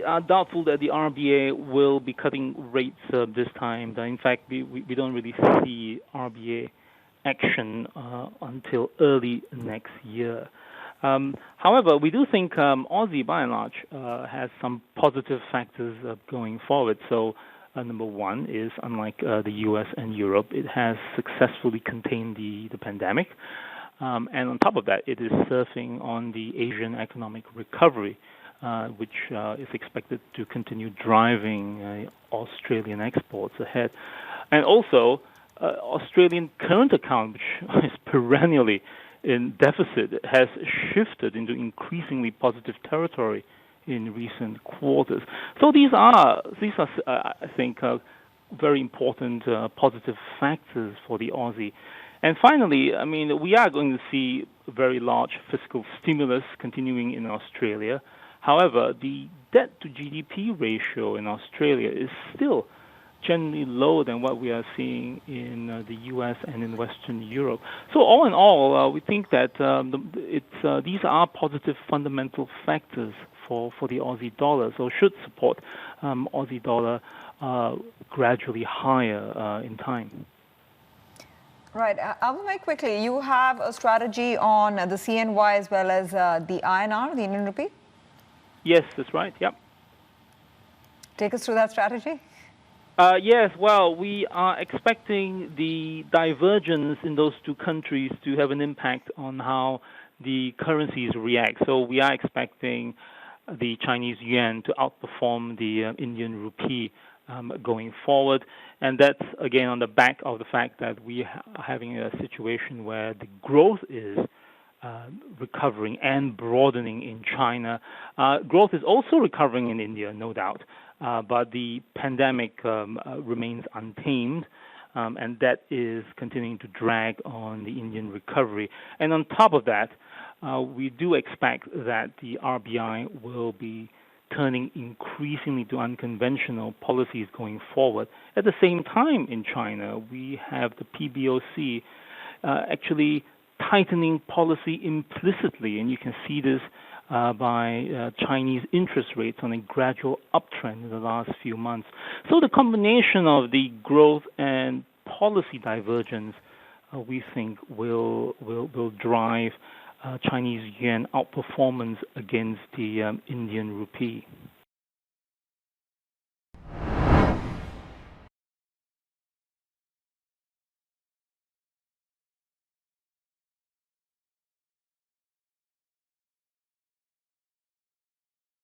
are doubtful that the RBA will be cutting rates this time. In fact, we don't really see RBA action until early next year. However, we do think Aussie, by and large, has some positive factors going forward. So, number one is, unlike the U.S. and Europe, it has successfully contained the pandemic. And on top of that, it is surfing on the Asian economic recovery, which is expected to continue driving Australian exports ahead. And also, Australian current account, which is perennially in deficit, has shifted into increasingly positive territory in recent quarters. So these are I think, very important positive factors for the Aussie. And finally, I mean, we are going to see very large fiscal stimulus continuing in Australia. However, the debt to GDP ratio in Australia is still generally lower than what we are seeing in the U.S. and in Western Europe. So all in all, we think that these are positive fundamental factors for the Aussie dollar, so should support Aussie dollar gradually higher in time. Right. Alvin, very quickly, you have a strategy on the CNY as well as the INR, the Indian rupee? Yes, that's right. Yep. Take us through that strategy. Yes, well, we are expecting the divergence in those two countries to have an impact on how the currencies react. So we are expecting the Chinese yuan to outperform the Indian rupee going forward. And that's, again, on the back of the fact that we are having a situation where the growth is recovering and broadening in China. Growth is also recovering in India, no doubt. But the pandemic remains untamed, and that is continuing to drag on the Indian recovery. And on top of that, we do expect that the RBI will be turning increasingly to unconventional policies going forward. At the same time, in China, we have the PBOC actually tightening policy implicitly, and you can see this by Chinese interest rates on a gradual uptrend in the last few months. So the combination of the growth and policy divergence, we think, will drive Chinese yuan outperformance against the Indian rupee.